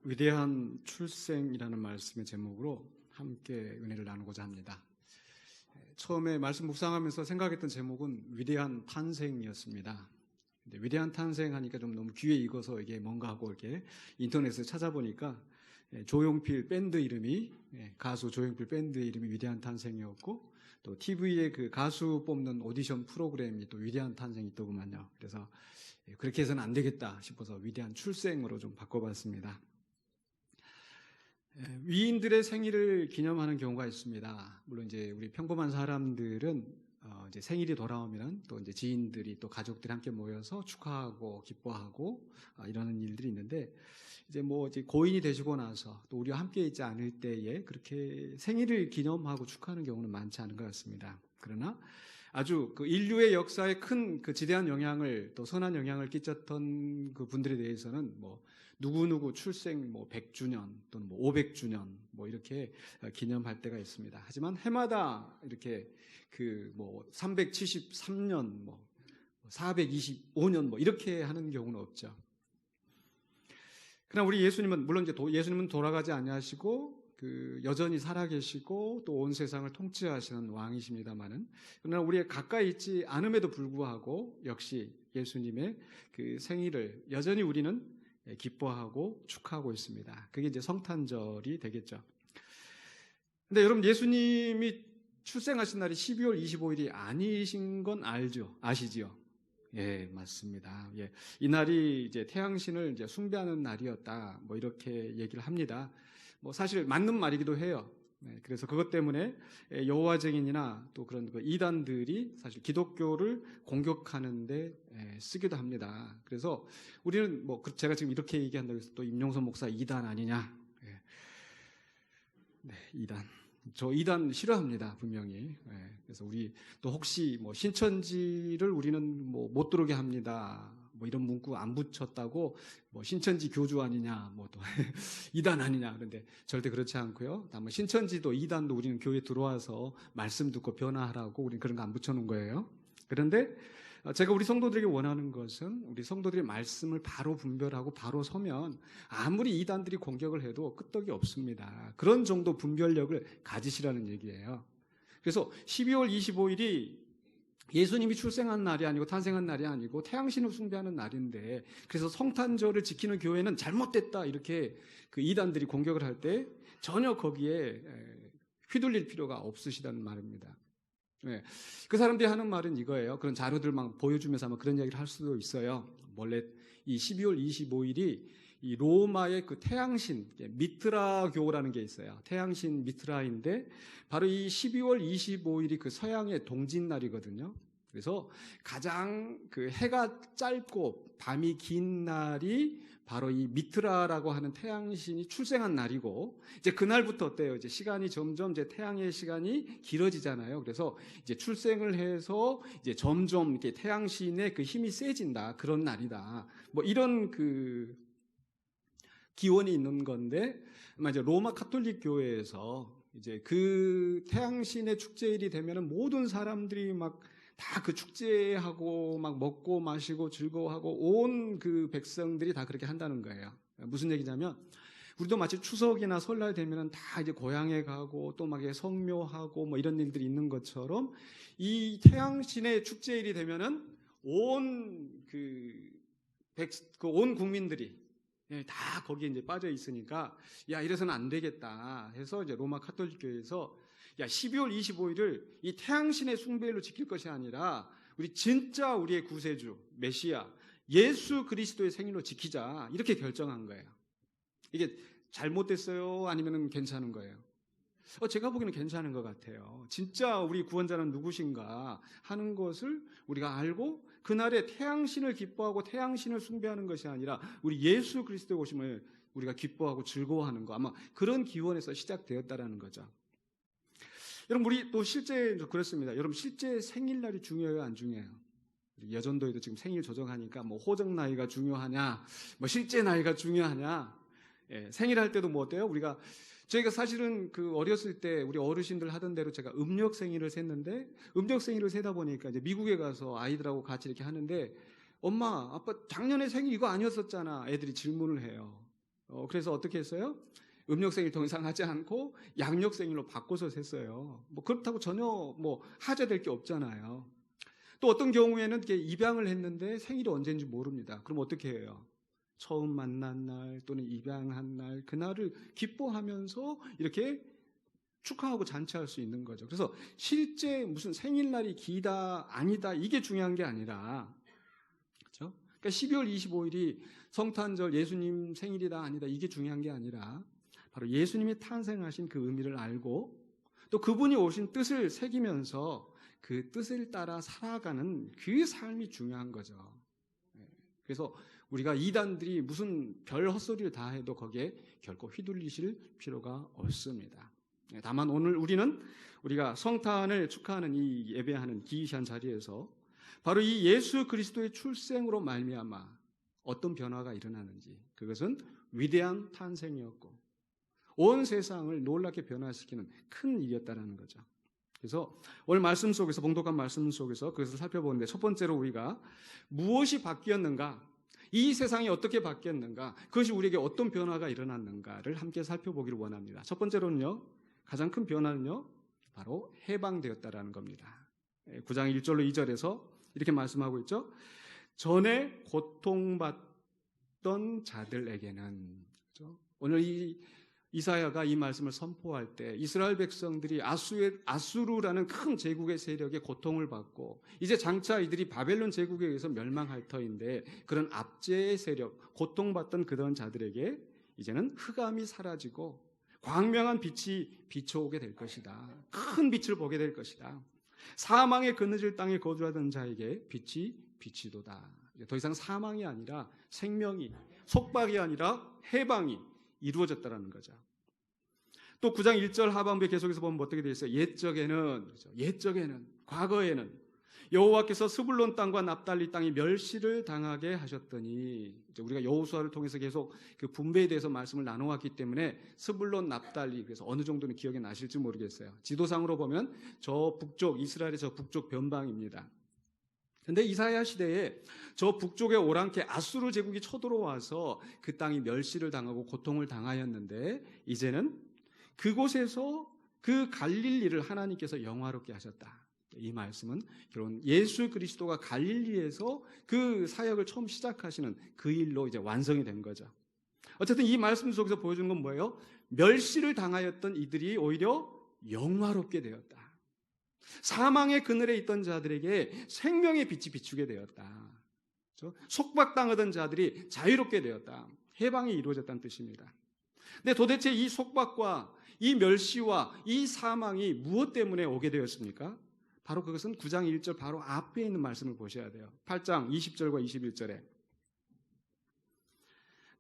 위대한 출생이라는 말씀의 제목으로 함께 은혜를 나누고자 합니다. 처음에 말씀 묵상하면서 생각했던 제목은 위대한 탄생이었습니다. 근데 위대한 탄생하니까 좀 너무 귀에 익어서 이게 뭔가 하고 이렇게 인터넷에 찾아보니까 조용필 밴드 이름이 가수 조용필 밴드 이름이 위대한 탄생이었고, 또 TV에 그 가수 뽑는 오디션 프로그램이 또 위대한 탄생이 있더구만요. 그래서 그렇게 해서는 안 되겠다 싶어서 위대한 출생으로 좀 바꿔봤습니다. 위인들의 생일을 기념하는 경우가 있습니다. 물론 이제 우리 평범한 사람들은 이제 생일이 돌아오면 또 이제 지인들이 또 가족들이 함께 모여서 축하하고 기뻐하고 이러는 일들이 있는데, 이제 뭐 이제 고인이 되시고 나서 또 우리와 함께 있지 않을 때에 그렇게 생일을 기념하고 축하하는 경우는 많지 않은 것 같습니다. 그러나 아주 그 인류의 역사에 큰 그 지대한 영향을, 또 선한 영향을 끼쳤던 그 분들에 대해서는 뭐 누구누구 출생 뭐 100주년 또는 뭐 500주년 뭐 이렇게 기념할 때가 있습니다. 하지만 해마다 이렇게 그 뭐 373년 뭐 425년 뭐 이렇게 하는 경우는 없죠. 그러나 우리 예수님은, 물론 이제 예수님은 돌아가지 아니하시고 그 여전히 살아계시고 또 온 세상을 통치하시는 왕이십니다만은, 그러나 우리의 가까이 있지 않음에도 불구하고 역시 예수님의 그 생일을 여전히 우리는 기뻐하고 축하하고 있습니다. 그게 이제 성탄절이 되겠죠. 근데 여러분, 예수님이 출생하신 날이 12월 25일이 아니신 건 아시죠? 예, 맞습니다. 예, 이 날이 이제 태양신을 이제 숭배하는 날이었다, 뭐 이렇게 얘기를 합니다. 뭐 사실 맞는 말이기도 해요. 네, 그래서 그것 때문에 여호와 증인이나 또 그런 그 이단들이 사실 기독교를 공격하는데 쓰기도 합니다. 그래서 우리는 뭐 제가 지금 이렇게 얘기한다고 해서 또 임용선 목사 이단 아니냐? 네, 이단. 저 이단 싫어합니다, 분명히. 그래서 우리 또 혹시 뭐 신천지를 우리는 뭐 못 들어오게 합니다, 뭐 이런 문구 안 붙였다고 뭐 신천지 교주 아니냐, 뭐 또 이단 아니냐. 그런데 절대 그렇지 않고요. 다만 신천지도 이단도 우리는 교회에 들어와서 말씀 듣고 변화하라고 우리는 그런 거 안 붙여놓은 거예요. 그런데 제가 우리 성도들에게 원하는 것은 우리 성도들의 말씀을 바로 분별하고 바로 서면 아무리 이단들이 공격을 해도 끄떡이 없습니다. 그런 정도 분별력을 가지시라는 얘기예요. 그래서 12월 25일이 예수님이 출생한 날이 아니고 탄생한 날이 아니고 태양신을 숭배하는 날인데, 그래서 성탄절을 지키는 교회는 잘못됐다 이렇게 그 이단들이 공격을 할 때 전혀 거기에 휘둘릴 필요가 없으시다는 말입니다. 네. 그 사람들이 하는 말은 이거예요. 그런 자료들 막 보여주면서 아마 그런 얘기를 할 수도 있어요. 원래 이 12월 25일이 이 로마의 그 태양신 미트라교라는 게 있어요. 태양신 미트라인데 바로 이 12월 25일이 그 서양의 동짓날이거든요. 그래서 가장 그 해가 짧고 밤이 긴 날이 바로 이 미트라라고 하는 태양신이 출생한 날이고, 이제 그날부터 어때요? 이제 시간이 점점 이제 태양의 시간이 길어지잖아요. 그래서 이제 출생을 해서 이제 점점 이렇게 태양신의 그 힘이 세진다, 그런 날이다. 뭐 이런 그 기원이 있는 건데, 아마 이제 로마 카톨릭 교회에서 이제 그 태양신의 축제일이 되면은 모든 사람들이 막 다 그 축제하고 막 먹고 마시고 즐거워하고 온 그 백성들이 다 그렇게 한다는 거예요. 무슨 얘기냐면, 우리도 마치 추석이나 설날 되면은 다 이제 고향에 가고 또 막 성묘하고 뭐 이런 일들이 있는 것처럼, 이 태양신의 축제일이 되면은 온 온 국민들이 다 거기에 이제 빠져 있으니까, 야, 이래서는 안 되겠다 해서 이제 로마 카톨릭 교회에서 12월 25일을 이 태양신의 숭배일로 지킬 것이 아니라 우리 진짜 우리의 구세주 메시아 예수 그리스도의 생일로 지키자, 이렇게 결정한 거예요. 이게 잘못됐어요? 아니면 괜찮은 거예요? 제가 보기에는 괜찮은 것 같아요. 진짜 우리 구원자는 누구신가 하는 것을 우리가 알고 그날에 태양신을 기뻐하고 태양신을 숭배하는 것이 아니라 우리 예수 그리스도의 오심을 우리가 기뻐하고 즐거워하는 거, 아마 그런 기원에서 시작되었다라는 거죠. 여러분, 우리 또 실제 그렇습니다. 여러분, 실제 생일날이 중요해요, 안 중요해요? 여전도에도 지금 생일 조정하니까 뭐 호적 나이가 중요하냐, 뭐 실제 나이가 중요하냐. 생일할 때도 뭐 어때요? 저희가 사실은 그 어렸을 때 우리 어르신들 하던 대로 제가 음력 생일을 셌는데, 음력 생일을 세다 보니까 이제 미국에 가서 아이들하고 같이 이렇게 하는데, 엄마, 아빠 작년에 생일 이거 아니었었잖아, 애들이 질문을 해요. 그래서 어떻게 했어요? 음력생일 더 이상 하지 않고 양력생일로 바꿔서 셌어요. 뭐 그렇다고 전혀 뭐 하자될 게 없잖아요. 또 어떤 경우에는 이렇게 입양을 했는데 생일이 언제인지 모릅니다. 그럼 어떻게 해요? 처음 만난 날 또는 입양한 날 그날을 기뻐하면서 이렇게 축하하고 잔치할 수 있는 거죠. 그래서 실제 무슨 생일날이 기다 아니다 이게 중요한 게 아니라, 그렇죠? 그러니까 12월 25일이 성탄절 예수님 생일이다 아니다 이게 중요한 게 아니라 바로 예수님이 탄생하신 그 의미를 알고 또 그분이 오신 뜻을 새기면서 그 뜻을 따라 살아가는 그 삶이 중요한 거죠. 그래서 우리가 이단들이 무슨 별 헛소리를 다 해도 거기에 결코 휘둘리실 필요가 없습니다. 다만 오늘 우리가 성탄을 축하하는 이 예배하는 기이한 자리에서 바로 이 예수 그리스도의 출생으로 말미암아 어떤 변화가 일어나는지, 그것은 위대한 탄생이었고 온 세상을 놀랍게 변화시키는 큰 일이었다는 거죠. 그래서 오늘 말씀 속에서, 봉독한 말씀 속에서 그것을 살펴보는데, 첫 번째로 우리가 무엇이 바뀌었는가, 이 세상이 어떻게 바뀌었는가, 그것이 우리에게 어떤 변화가 일어났는가를 함께 살펴보기를 원합니다. 첫 번째로는요, 가장 큰 변화는요, 바로 해방되었다라는 겁니다. 9장 1절로 2절에서 이렇게 말씀하고 있죠. 전에 고통받던 자들에게는, 그렇죠? 오늘 이사야가 이 말씀을 선포할 때 이스라엘 백성들이 아수르라는 큰 제국의 세력에 고통을 받고 이제 장차 이들이 바벨론 제국에 의해서 멸망할 터인데, 그런 압제의 세력, 고통받던 그런 자들에게 이제는 흑암이 사라지고 광명한 빛이 비춰오게 될 것이다. 큰 빛을 보게 될 것이다. 사망의 그늘질 땅에 거주하던 자에게 빛이 비치도다. 더 이상 사망이 아니라 생명이, 속박이 아니라 해방이 이루어졌다는 거죠. 또 9장 1절 하반부에 계속해서 보면 어떻게 되어 있어요? 옛적에는, 과거에는 여호와께서 스불론 땅과 납달리 땅이 멸시를 당하게 하셨더니, 우리가 여호수아를 통해서 계속 그 분배에 대해서 말씀을 나눠왔기 때문에 스불론, 납달리, 그래서 어느 정도는 기억이 나실지 모르겠어요. 지도상으로 보면 저 북쪽, 이스라엘의 저 북쪽 변방입니다. 근데 이사야 시대에 저 북쪽의 오랑캐 아수르 제국이 쳐들어와서 그 땅이 멸시를 당하고 고통을 당하였는데, 이제는 그곳에서 그 갈릴리를 하나님께서 영화롭게 하셨다. 이 말씀은 결론 예수 그리스도가 갈릴리에서 그 사역을 처음 시작하시는 그 일로 이제 완성이 된 거죠. 어쨌든 이 말씀 속에서 보여주는 건 뭐예요? 멸시를 당하였던 이들이 오히려 영화롭게 되었다. 사망의 그늘에 있던 자들에게 생명의 빛이 비추게 되었다. 그렇죠? 속박당하던 자들이 자유롭게 되었다. 해방이 이루어졌다는 뜻입니다. 근데 도대체 이 속박과 이 멸시와 이 사망이 무엇 때문에 오게 되었습니까? 바로 그것은 9장 1절 바로 앞에 있는 말씀을 보셔야 돼요. 8장 20절과 21절에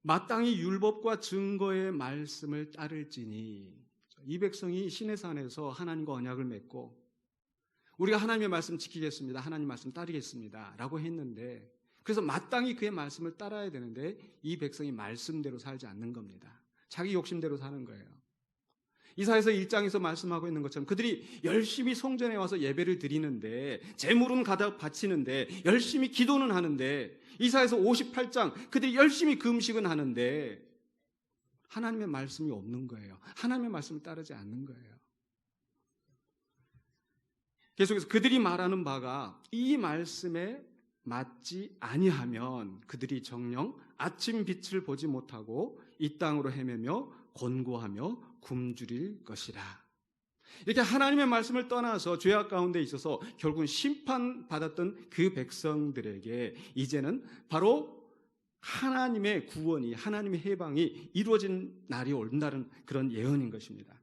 마땅히 율법과 증거의 말씀을 따를지니, 이 백성이 시내 산에서 하나님과 언약을 맺고 우리가 하나님의 말씀 지키겠습니다, 하나님 말씀 따르겠습니다 라고 했는데, 그래서 마땅히 그의 말씀을 따라야 되는데 이 백성이 말씀대로 살지 않는 겁니다. 자기 욕심대로 사는 거예요. 이사야서 1장에서 말씀하고 있는 것처럼 그들이 열심히 성전에 와서 예배를 드리는데, 제물은 가득 바치는데, 열심히 기도는 하는데, 이사야서 58장 그들이 열심히 금식은 하는데 하나님의 말씀이 없는 거예요. 하나님의 말씀을 따르지 않는 거예요. 계속해서 그들이 말하는 바가 이 말씀에 맞지 아니하면 그들이 정녕 아침 빛을 보지 못하고 이 땅으로 헤매며 곤고하며 굶주릴 것이라. 이렇게 하나님의 말씀을 떠나서 죄악 가운데 있어서 결국은 심판받았던 그 백성들에게 이제는 바로 하나님의 구원이, 하나님의 해방이 이루어진 날이 온다는 그런 예언인 것입니다.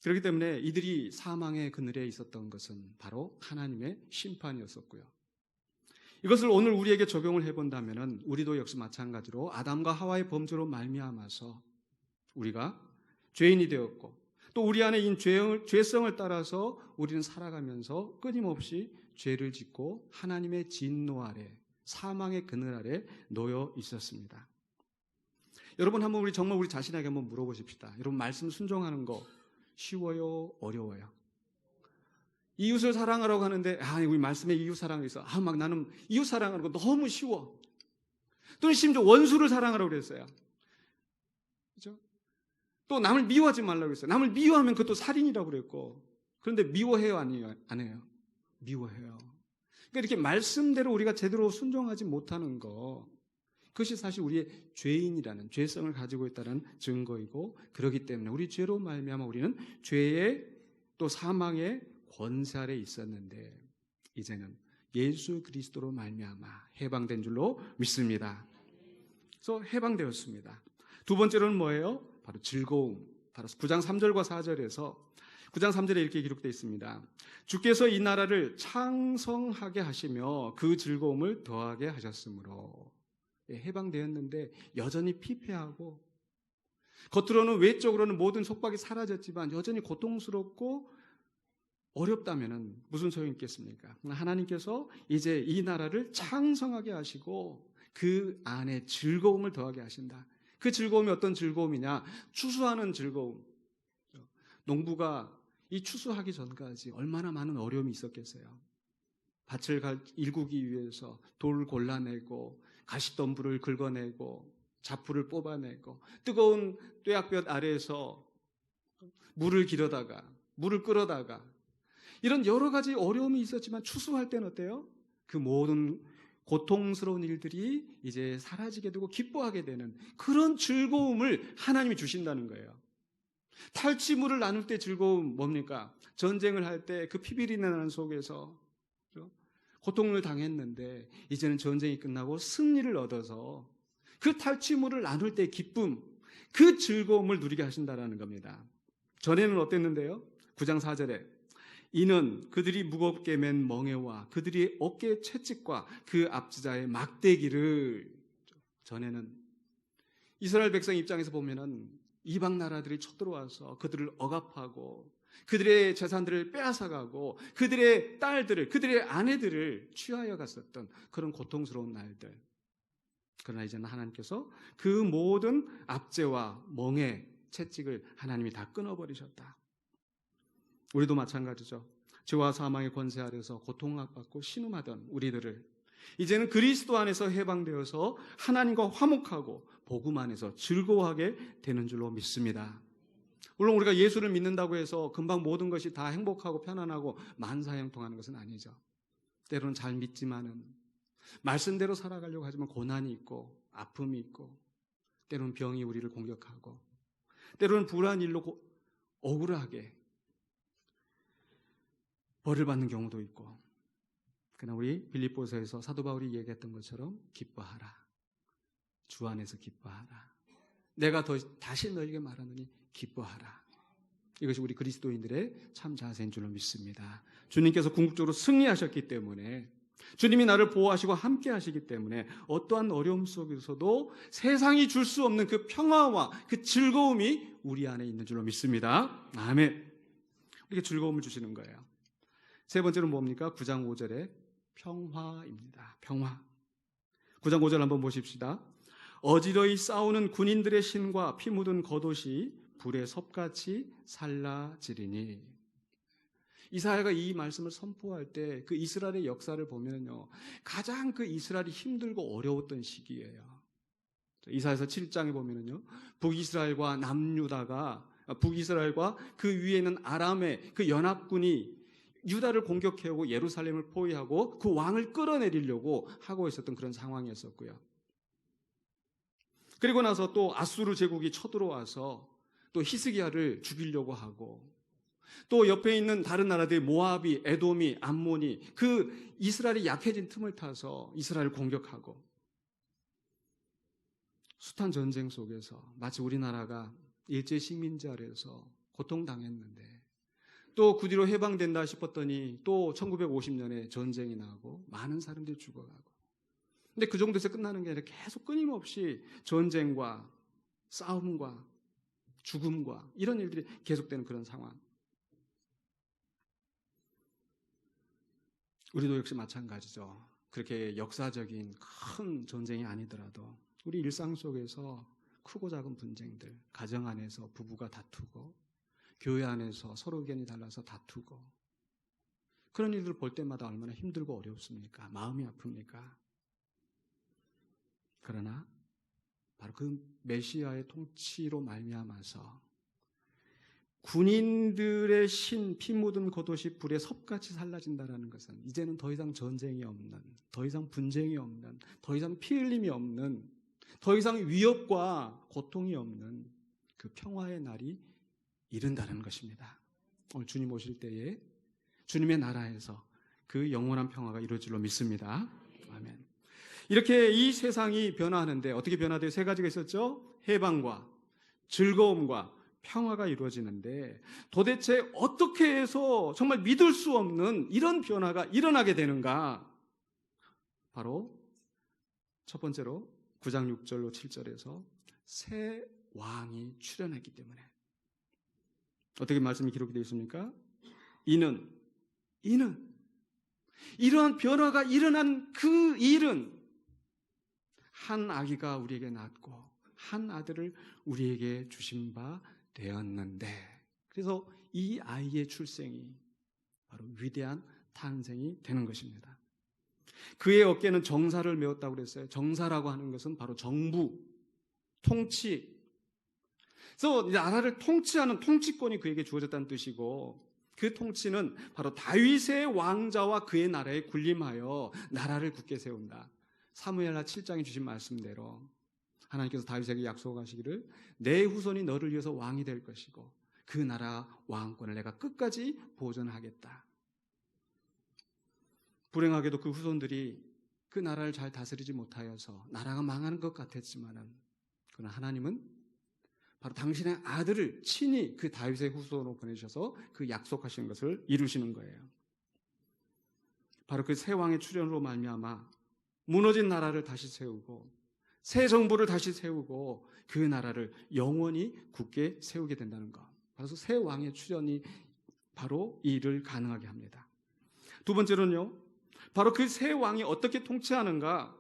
그렇기 때문에 이들이 사망의 그늘에 있었던 것은 바로 하나님의 심판이었었고요. 이것을 오늘 우리에게 적용을 해본다면 우리도 역시 마찬가지로 아담과 하와의 범죄로 말미암아서 우리가 죄인이 되었고, 또 우리 안에 인 죄성을 따라서 우리는 살아가면서 끊임없이 죄를 짓고 하나님의 진노 아래, 사망의 그늘 아래 놓여 있었습니다. 여러분 한번 정말 우리 자신에게 한번 물어보십시다. 여러분 말씀 순종하는 거 쉬워요? 어려워요? 이웃을 사랑하라고 하는데 우리 말씀에 이웃 사랑이 있어. 막 나는 이웃 사랑하는 거 너무 쉬워. 또는 심지어 원수를 사랑하라고 그랬어요. 그렇죠? 또 남을 미워하지 말라고 그랬어요. 남을 미워하면 그것도 살인이라고 그랬고. 그런데 미워해요, 아니에요? 안 해요? 미워해요. 그러니까 이렇게 말씀대로 우리가 제대로 순종하지 못하는 거, 그것이 사실 우리의 죄인이라는, 죄성을 가지고 있다는 증거이고, 그렇기 때문에 우리 죄로 말미암아 우리는 죄의 또 사망의 권세 아래 있었는데 이제는 예수 그리스도로 말미암아 해방된 줄로 믿습니다. 그래서 해방되었습니다. 두 번째로는 뭐예요? 바로 즐거움. 바로 9장 3절과 4절에서 9장 3절에 이렇게 기록되어 있습니다. 주께서 이 나라를 창성하게 하시며 그 즐거움을 더하게 하셨으므로. 해방되었는데 여전히 피폐하고 겉으로는 외적으로는 모든 속박이 사라졌지만 여전히 고통스럽고 어렵다면 무슨 소용이 있겠습니까? 하나님께서 이제 이 나라를 창성하게 하시고 그 안에 즐거움을 더하게 하신다. 그 즐거움이 어떤 즐거움이냐? 추수하는 즐거움. 농부가 이 추수하기 전까지 얼마나 많은 어려움이 있었겠어요. 밭을 일구기 위해서 돌 골라내고 가시덤불을 긁어내고 잡풀을 뽑아내고 뜨거운 뙤약볕 아래에서 물을 기르다가 물을 끓여다가 이런 여러 가지 어려움이 있었지만 추수할 때는 어때요? 그 모든 고통스러운 일들이 이제 사라지게 되고 기뻐하게 되는 그런 즐거움을 하나님이 주신다는 거예요. 탈취물을 나눌 때 즐거움 뭡니까? 전쟁을 할 때 그 피비린내나는 속에서 고통을 당했는데 이제는 전쟁이 끝나고 승리를 얻어서 그 탈취물을 나눌 때 기쁨, 그 즐거움을 누리게 하신다라는 겁니다. 전에는 어땠는데요? 9장 4절에 이는 그들이 무겁게 맨 멍에와 그들이 어깨 채찍과 그 앞지자의 막대기를, 전에는 이스라엘 백성 입장에서 보면은 이방 나라들이 쳐들어와서 그들을 억압하고 그들의 재산들을 빼앗아가고 그들의 딸들을, 그들의 아내들을 취하여 갔었던 그런 고통스러운 날들. 그러나 이제는 하나님께서 그 모든 압제와 멍에 채찍을 하나님이 다 끊어버리셨다. 우리도 마찬가지죠. 죄와 사망의 권세 아래서 고통받고 신음하던 우리들을 이제는 그리스도 안에서 해방되어서 하나님과 화목하고 복음 안에서 즐거워하게 되는 줄로 믿습니다. 물론 우리가 예수를 믿는다고 해서 금방 모든 것이 다 행복하고 편안하고 만사형통하는 것은 아니죠. 때로는 잘 믿지만은 말씀대로 살아가려고 하지만 고난이 있고 아픔이 있고 때로는 병이 우리를 공격하고 때로는 불안 일로 억울하게 벌을 받는 경우도 있고, 그러나 우리 빌립보서에서 사도 바울이 얘기했던 것처럼 기뻐하라. 주 안에서 기뻐하라. 내가 다시 너에게 말하노니 기뻐하라. 이것이 우리 그리스도인들의 참 자세인 줄로 믿습니다. 주님께서 궁극적으로 승리하셨기 때문에, 주님이 나를 보호하시고 함께 하시기 때문에 어떠한 어려움 속에서도 세상이 줄 수 없는 그 평화와 그 즐거움이 우리 안에 있는 줄로 믿습니다. 아멘. 이렇게 즐거움을 주시는 거예요. 세 번째는 뭡니까? 9장 5절에 평화입니다. 평화. 9장 5절 한번 보십시다. 어지러이 싸우는 군인들의 신과 피 묻은 겉옷이 불의 섭같이 살라지리니. 이사야가 이 말씀을 선포할 때 그 이스라엘의 역사를 보면요, 가장 그 이스라엘이 힘들고 어려웠던 시기예요. 이사야서 7장에 보면요, 북이스라엘과 남유다가, 북이스라엘과 그 위에 있는 아람의 그 연합군이 유다를 공격해오고 예루살렘을 포위하고 그 왕을 끌어내리려고 하고 있었던 그런 상황이었었고요. 그리고 나서 또 아수르 제국이 쳐들어와서 또 히스기야를 죽이려고 하고, 또 옆에 있는 다른 나라들이 모압이, 에돔이, 암몬이 그 이스라엘이 약해진 틈을 타서 이스라엘을 공격하고, 숱한 전쟁 속에서 마치 우리나라가 일제 식민지 아래에서 고통당했는데 또 그 뒤로 해방된다 싶었더니 또 1950년에 전쟁이 나고 많은 사람들이 죽어가고, 근데 그 정도에서 끝나는 게 아니라 계속 끊임없이 전쟁과 싸움과 죽음과 이런 일들이 계속되는 그런 상황. 우리도 역시 마찬가지죠. 그렇게 역사적인 큰 전쟁이 아니더라도 우리 일상 속에서 크고 작은 분쟁들, 가정 안에서 부부가 다투고 교회 안에서 서로 의견이 달라서 다투고, 그런 일들을 볼 때마다 얼마나 힘들고 어렵습니까? 마음이 아픕니까? 그러나 바로 그 메시아의 통치로 말미암아서 군인들의 피 묻은 겉옷이 불에 섭같이 살라진다라는 것은 이제는 더 이상 전쟁이 없는, 더 이상 분쟁이 없는, 더 이상 피 흘림이 없는, 더 이상 위협과 고통이 없는 그 평화의 날이 이른다는 것입니다. 오늘 주님 오실 때에 주님의 나라에서 그 영원한 평화가 이루어질 줄로 믿습니다. 아멘. 이렇게 이 세상이 변화하는데 어떻게 변화돼요? 세 가지가 있었죠. 해방과 즐거움과 평화가 이루어지는데 도대체 어떻게 해서 정말 믿을 수 없는 이런 변화가 일어나게 되는가? 바로 첫 번째로 9장 6절로 7절에서 새 왕이 출현했기 때문에. 어떻게 말씀이 기록이 되어 있습니까? 이는 이러한 변화가 일어난 그 일은 한 아기가 우리에게 낳았고 한 아들을 우리에게 주신 바 되었는데, 그래서 이 아이의 출생이 바로 위대한 탄생이 되는 것입니다. 그의 어깨는 정사를 메었다고 그랬어요. 정사라고 하는 것은 바로 정부, 통치. 그래서 나라를 통치하는 통치권이 그에게 주어졌다는 뜻이고, 그 통치는 바로 다윗의 왕자와 그의 나라에 군림하여 나라를 굳게 세운다. 사무엘하 7장에 주신 말씀대로 하나님께서 다윗에게 약속하시기를 내 후손이 너를 위해서 왕이 될 것이고 그 나라 왕권을 내가 끝까지 보존하겠다. 불행하게도 그 후손들이 그 나라를 잘 다스리지 못하여서 나라가 망하는 것 같았지만은, 그러나 하나님은 바로 당신의 아들을 친히 그 다윗의 후손으로 보내셔서 그 약속하신 것을 이루시는 거예요. 바로 그 새 왕의 출현으로 말미암아 무너진 나라를 다시 세우고 새 정부를 다시 세우고 그 나라를 영원히 굳게 세우게 된다는 것. 그래서 새 왕의 출현이 바로 이 일을 가능하게 합니다. 두 번째로는요, 바로 그 새 왕이 어떻게 통치하는가.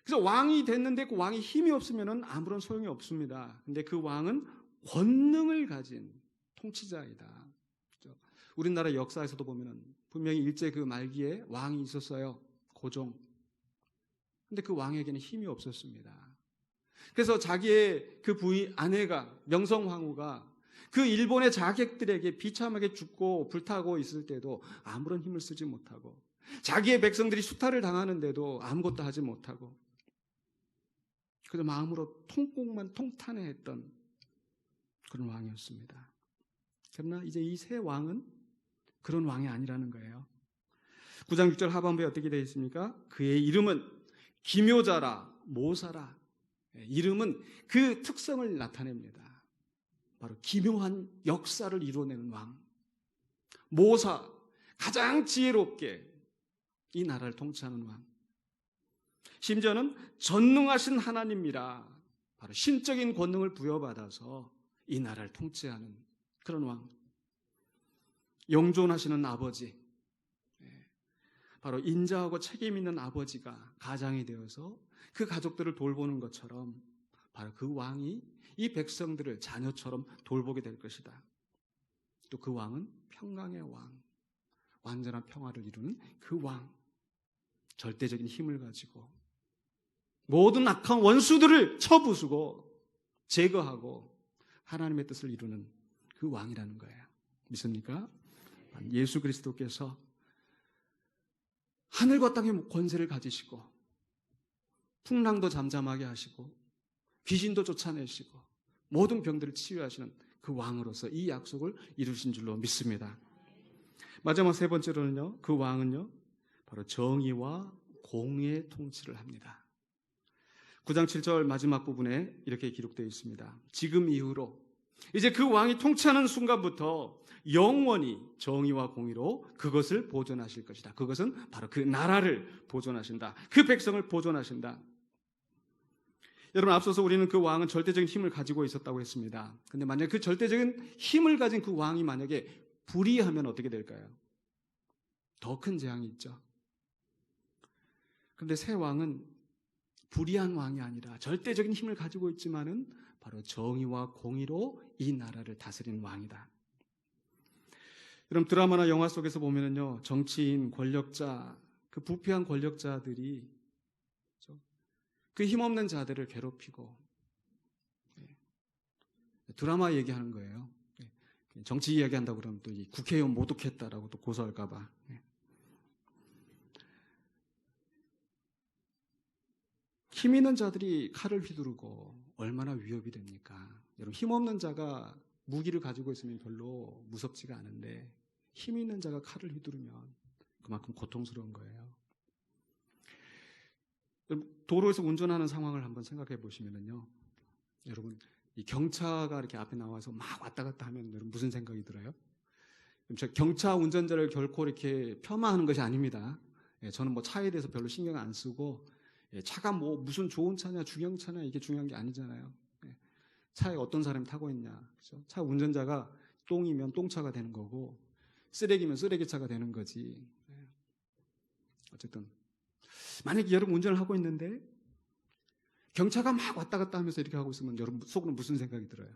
그래서 왕이 됐는데 그 왕이 힘이 없으면 아무런 소용이 없습니다. 근데 그 왕은 권능을 가진 통치자이다. 우리나라 역사에서도 보면은 분명히 일제 그 말기에 왕이 있었어요. 고종. 근데 그 왕에게는 힘이 없었습니다. 그래서 자기의 그 부인 아내가 명성황후가 그 일본의 자객들에게 비참하게 죽고 불타고 있을 때도 아무런 힘을 쓰지 못하고, 자기의 백성들이 수탈을 당하는데도 아무것도 하지 못하고, 그저 마음으로 통곡만 통탄해했던 그런 왕이었습니다. 그러나 이제 이 새 왕은 그런 왕이 아니라는 거예요. 9장 6절 하반부에 어떻게 되어 있습니까? 그의 이름은 기묘자라 모사라. 이름은 그 특성을 나타냅니다. 바로 기묘한 역사를 이루어내는 왕. 모사, 가장 지혜롭게 이 나라를 통치하는 왕. 심지어는 전능하신 하나님이라 바로 신적인 권능을 부여받아서 이 나라를 통치하는 그런 왕. 영존하시는 아버지, 바로 인자하고 책임 있는 아버지가 가장이 되어서 그 가족들을 돌보는 것처럼 바로 그 왕이 이 백성들을 자녀처럼 돌보게 될 것이다. 또 그 왕은 평강의 왕, 완전한 평화를 이루는 그 왕, 절대적인 힘을 가지고 모든 악한 원수들을 쳐부수고 제거하고 하나님의 뜻을 이루는 그 왕이라는 거예요. 믿습니까? 예수 그리스도께서 하늘과 땅의 권세를 가지시고 풍랑도 잠잠하게 하시고 귀신도 쫓아내시고 모든 병들을 치유하시는 그 왕으로서 이 약속을 이루신 줄로 믿습니다. 마지막 세 번째로는요, 그 왕은요 바로 정의와 공의의 통치를 합니다. 9장 7절 마지막 부분에 이렇게 기록되어 있습니다. 지금 이후로 이제 그 왕이 통치하는 순간부터 영원히 정의와 공의로 그것을 보존하실 것이다. 그것은 바로 그 나라를 보존하신다. 그 백성을 보존하신다. 여러분, 앞서서 우리는 그 왕은 절대적인 힘을 가지고 있었다고 했습니다. 근데 만약 그 절대적인 힘을 가진 그 왕이 만약에 불의하면 어떻게 될까요? 더 큰 재앙이 있죠. 그런데 새 왕은 불의한 왕이 아니라 절대적인 힘을 가지고 있지만은 바로 정의와 공의로 이 나라를 다스리는 왕이다. 여러분, 드라마나 영화 속에서 보면은요, 정치인, 권력자, 그 부패한 권력자들이 그 힘없는 자들을 괴롭히고, 드라마 얘기하는 거예요. 정치 이야기한다고 그러면 또 이 국회의원 모독했다라고 또 고소할까봐. 힘 있는 자들이 칼을 휘두르고 얼마나 위협이 됩니까? 여러분, 힘없는 자가 무기를 가지고 있으면 별로 무섭지가 않은데 힘 있는 자가 칼을 휘두르면 그만큼 고통스러운 거예요. 도로에서 운전하는 상황을 한번 생각해 보시면요, 여러분, 이 경차가 이렇게 앞에 나와서 막 왔다 갔다 하면 여러분 무슨 생각이 들어요? 경차 운전자를 결코 이렇게 폄하하는 것이 아닙니다. 저는 뭐 차에 대해서 별로 신경 안 쓰고, 차가 뭐 무슨 좋은 차냐 중형차냐 이게 중요한 게 아니잖아요. 차에 어떤 사람이 타고 있냐, 그렇죠? 차 운전자가 똥이면 똥차가 되는 거고 쓰레기면 쓰레기차가 되는 거지. 어쨌든 만약에 여러분 운전을 하고 있는데 경차가 막 왔다 갔다 하면서 이렇게 하고 있으면 여러분 속으로 무슨 생각이 들어요?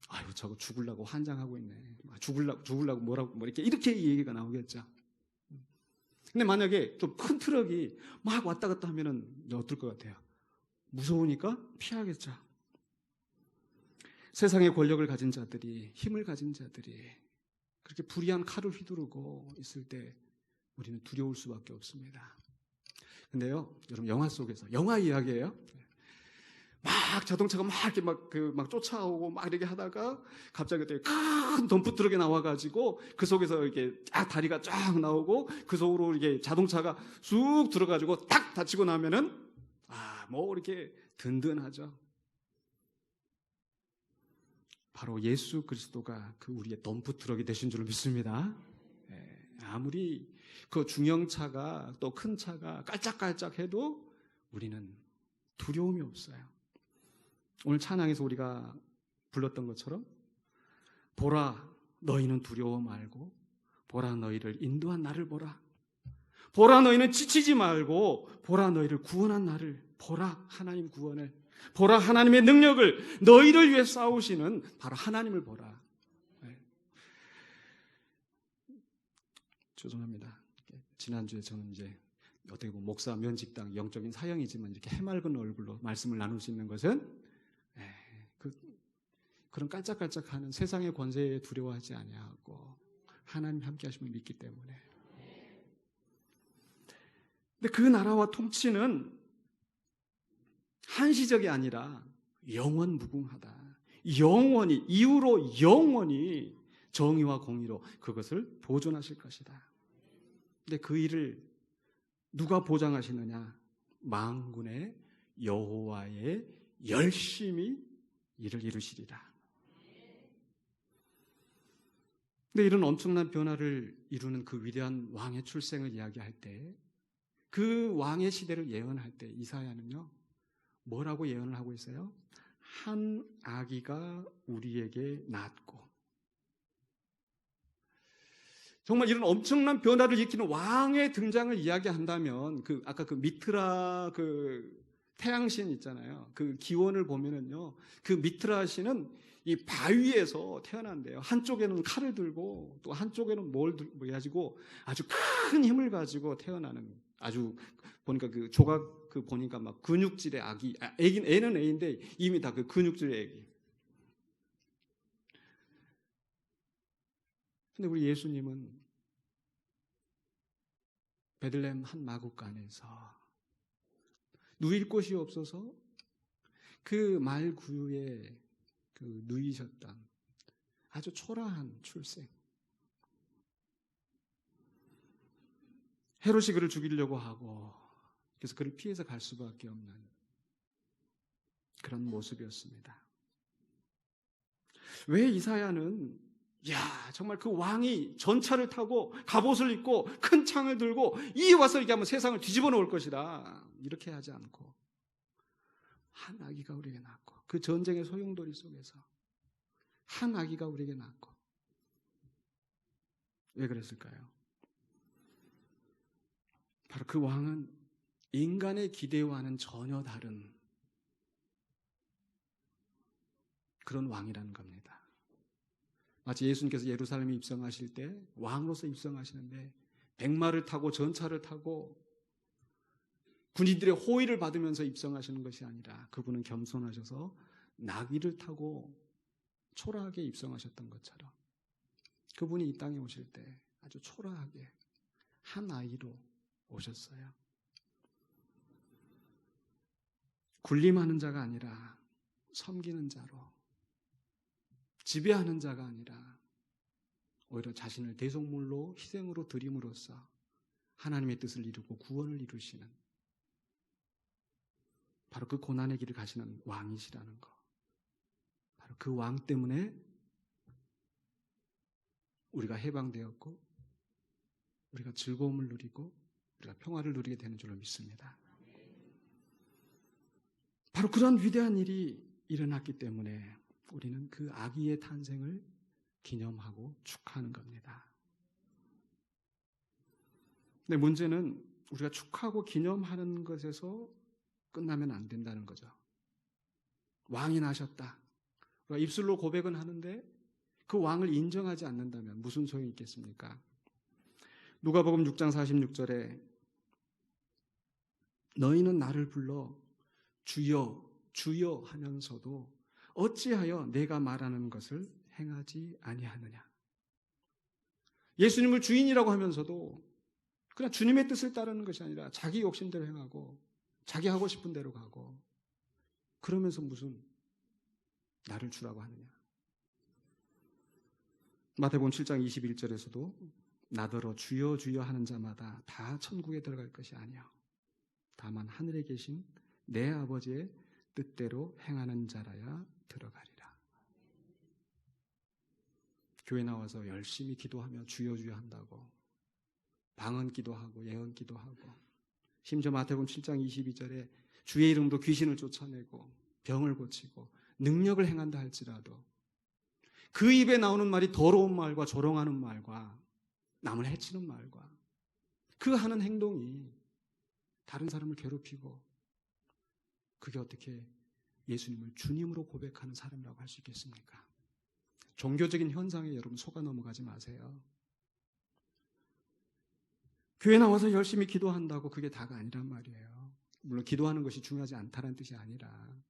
아유, 저거 죽으려고 환장하고 있네. 죽으려고 뭐라고 이렇게 얘기가 나오겠죠. 근데 만약에 좀 큰 트럭이 막 왔다 갔다 하면은 어떨 것 같아요? 무서우니까 피하겠죠. 세상의 권력을 가진 자들이, 힘을 가진 자들이 그렇게 불의한 칼을 휘두르고 있을 때 우리는 두려울 수밖에 없습니다. 근데요, 여러분, 영화 속에서, 영화 이야기예요. 막 자동차가 막 이렇게 막 쫓아오고 막 이렇게 하다가 갑자기 큰 덤프트럭이 나와가지고 그 속에서 이렇게 쫙 다리가 쫙 나오고 그 속으로 이게 자동차가 쑥 들어가지고 탁 닫히고 나면은 뭐 이렇게 든든하죠. 바로 예수 그리스도가 그 우리의 덤프트럭이 되신 줄 믿습니다. 아무리 그 중형차가 또 큰 차가 깔짝깔짝 해도 우리는 두려움이 없어요. 오늘 찬양에서 우리가 불렀던 것처럼 보라 너희는 두려워 말고 보라 너희를 인도한 나를 보라. 보라 너희는 지치지 말고 보라 너희를 구원한 나를 보라. 하나님 구원을 보라. 하나님의 능력을 너희를 위해 싸우시는 바로 하나님을 보라. 죄송합니다. 지난주에 저는 이제 어떻게 보면 목사 면직당 영적인 사형이지만 이렇게 해맑은 얼굴로 말씀을 나눌 수 있는 것은 그런 깔짝깔짝하는 세상의 권세에 두려워하지 아니하고 하나님 함께 하심을 믿기 때문에. 근데 그 나라와 통치는 한시적이 아니라 영원 무궁하다. 영원히, 이후로 영원히 정의와 공의로 그것을 보존하실 것이다. 근데 그 일을 누가 보장하시느냐? 만군의 여호와의 열심히 일을 이루시리라. 근데 이런 엄청난 변화를 이루는 그 위대한 왕의 출생을 이야기할 때, 그 왕의 시대를 예언할 때 이사야는요, 뭐라고 예언을 하고 있어요? 한 아기가 우리에게 낳고. 정말 이런 엄청난 변화를 일으키는 왕의 등장을 이야기한다면 아까 그 미트라 태양신 있잖아요. 그 기원을 보면은요, 그 미트라 신은 이 바위에서 태어난대요. 한쪽에는 칼을 들고 또 한쪽에는 뭘 가지고 아주 큰 힘을 가지고 태어나는, 아주 보니까 그 조각 보니까 막 근육질의 애는 애인데 이미 다 그 근육질의 애기. 근데 우리 예수님은 베들레헴 한 마구간에서 누일 곳이 없어서 그 말구유에 누이셨던 아주 초라한 출생. 헤롯이 그를 죽이려고 하고 그래서 그를 피해서 갈 수밖에 없는 그런 모습이었습니다. 왜 이사야는 정말 그 왕이 전차를 타고 갑옷을 입고 큰 창을 들고 이 와서 이렇게 하면 세상을 뒤집어 놓을 것이다, 이렇게 하지 않고 한 아기가 우리에게 낳고, 그 전쟁의 소용돌이 속에서 한 아기가 우리에게 낳고. 왜 그랬을까요? 바로 그 왕은 인간의 기대와는 전혀 다른 그런 왕이라는 겁니다. 마치 예수님께서 예루살렘에 입성하실 때 왕으로서 입성하시는데 백마를 타고 전차를 타고 군인들의 호의를 받으면서 입성하시는 것이 아니라 그분은 겸손하셔서 나귀를 타고 초라하게 입성하셨던 것처럼 그분이 이 땅에 오실 때 아주 초라하게 한 아이로 오셨어요. 군림하는 자가 아니라 섬기는 자로, 지배하는 자가 아니라 오히려 자신을 대속물로 희생으로 드림으로써 하나님의 뜻을 이루고 구원을 이루시는 바로 그 고난의 길을 가시는 왕이시라는 것. 바로 그 왕 때문에 우리가 해방되었고 우리가 즐거움을 누리고 우리가 평화를 누리게 되는 줄로 믿습니다. 바로 그런 위대한 일이 일어났기 때문에 우리는 그 아기의 탄생을 기념하고 축하하는 겁니다. 근데 문제는 우리가 축하하고 기념하는 것에서 끝나면 안 된다는 거죠. 왕이 나셨다. 우리가 입술로 고백은 하는데 그 왕을 인정하지 않는다면 무슨 소용이 있겠습니까? 누가복음 6장 46절에 너희는 나를 불러 주여 주여 하면서도 어찌하여 내가 말하는 것을 행하지 아니하느냐. 예수님을 주인이라고 하면서도 그냥 주님의 뜻을 따르는 것이 아니라 자기 욕심대로 행하고 자기 하고 싶은 대로 가고 그러면서 무슨 나를 주라고 하느냐. 마태복음 7장 21절에서도 나더러 주여 주여 하는 자마다 다 천국에 들어갈 것이 아니요 다만 하늘에 계신 내 아버지의 뜻대로 행하는 자라야 들어가리라. 교회 나와서 열심히 기도하며 주여 주여 한다고 방언 기도하고 예언 기도하고 심지어 마태복음 7장 22절에 주의 이름으로 귀신을 쫓아내고 병을 고치고 능력을 행한다 할지라도 그 입에 나오는 말이 더러운 말과 조롱하는 말과 남을 해치는 말과 그 하는 행동이 다른 사람을 괴롭히고 그게 어떻게 예수님을 주님으로 고백하는 사람이라고 할 수 있겠습니까? 종교적인 현상에 여러분 속아 넘어가지 마세요. 교회 나와서 열심히 기도한다고 그게 다가 아니란 말이에요. 물론 기도하는 것이 중요하지 않다는 뜻이 아니라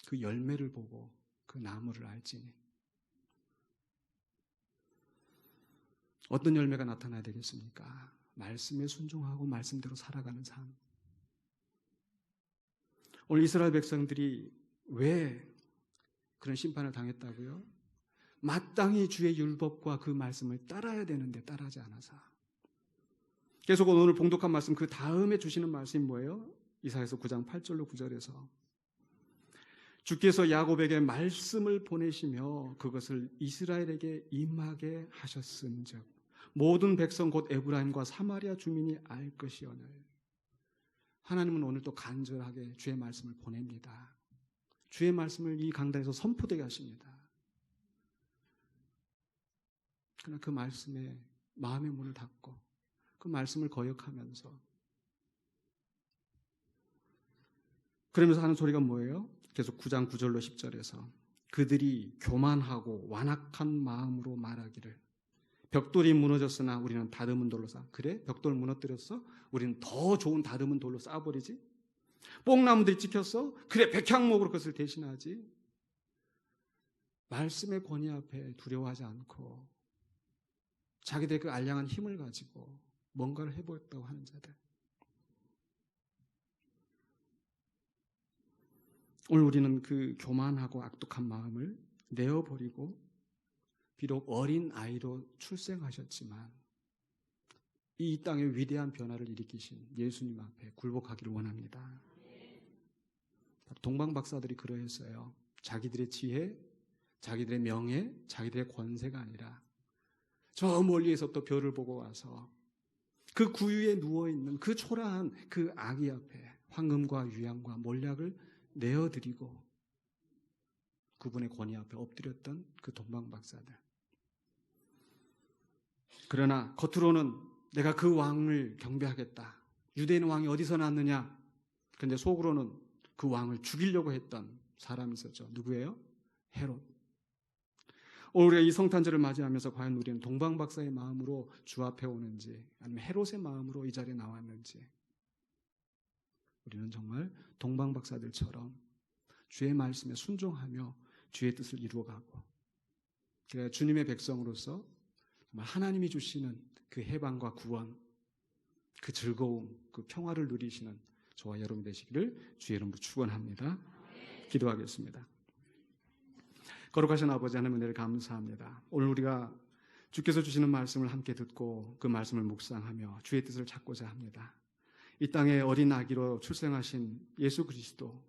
그 열매를 보고 그 나무를 알지니 어떤 열매가 나타나야 되겠습니까? 말씀에 순종하고 말씀대로 살아가는 삶. 오늘 이스라엘 백성들이 왜 그런 심판을 당했다고요? 마땅히 주의 율법과 그 말씀을 따라야 되는데 따라하지 않아서. 계속 오늘 봉독한 말씀 그 다음에 주시는 말씀이 뭐예요? 이사야서 9장 8절로 9절에서 주께서 야곱에게 말씀을 보내시며 그것을 이스라엘에게 임하게 하셨은즉 모든 백성 곧 에브라임과 사마리아 주민이 알 것이오늘. 하나님은 오늘 또 간절하게 주의 말씀을 보냅니다. 주의 말씀을 이 강단에서 선포되게 하십니다. 그러나 그 말씀에 마음의 문을 닫고 그 말씀을 거역하면서 그러면서 하는 소리가 뭐예요? 계속 9장 9절로 10절에서 그들이 교만하고 완악한 마음으로 말하기를 벽돌이 무너졌으나 우리는 다듬은 돌로 쌓아. 그래? 벽돌 무너뜨렸어? 우리는 더 좋은 다듬은 돌로 쌓아버리지? 뽕나무들이 찍혔어? 그래, 백향목으로 그것을 대신하지? 말씀의 권위 앞에 두려워하지 않고 자기들의 그 알량한 힘을 가지고 뭔가를 해보겠다고 하는 자들. 오늘 우리는 그 교만하고 악독한 마음을 내어버리고 비록 어린 아이로 출생하셨지만 이 땅의 위대한 변화를 일으키신 예수님 앞에 굴복하기를 원합니다. 동방박사들이 그러했어요. 자기들의 지혜, 자기들의 명예, 자기들의 권세가 아니라 저 멀리에서부터 별을 보고 와서 그 구유에 누워있는 그 초라한 그 아기 앞에 황금과 유향과 몰약을 내어드리고 그분의 권위 앞에 엎드렸던 그 동방박사들. 그러나 겉으로는 내가 그 왕을 경배하겠다. 유대인 왕이 어디서 났느냐? 그런데 속으로는 그 왕을 죽이려고 했던 사람이 있었죠. 누구예요? 헤롯. 오늘 우리가 이 성탄절을 맞이하면서 과연 우리는 동방박사의 마음으로 주 앞에 오는지 아니면 헤롯의 마음으로 이 자리에 나왔는지 우리는 정말 동방박사들처럼 주의 말씀에 순종하며 주의 뜻을 이루어가고, 그래야 주님의 백성으로서 정말 하나님이 주시는 그 해방과 구원, 그 즐거움, 그 평화를 누리시는 저와 여러분 되시기를 주의 이름으로 축원합니다. 기도하겠습니다. 거룩하신 아버지 하나님, 은혜를 감사합니다. 오늘 우리가 주께서 주시는 말씀을 함께 듣고 그 말씀을 묵상하며 주의 뜻을 찾고자 합니다. 이 땅에 어린 아기로 출생하신 예수 그리스도,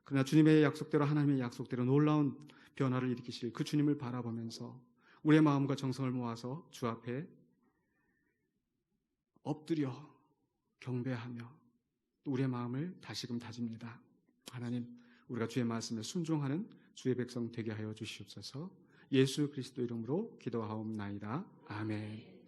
그러나 주님의 약속대로, 하나님의 약속대로 놀라운 변화를 일으키실 그 주님을 바라보면서 우리의 마음과 정성을 모아서 주 앞에 엎드려 경배하며 또 우리의 마음을 다시금 다집니다. 하나님, 우리가 주의 말씀에 순종하는 주의 백성 되게 하여 주시옵소서. 예수 그리스도 이름으로 기도하옵나이다. 아멘.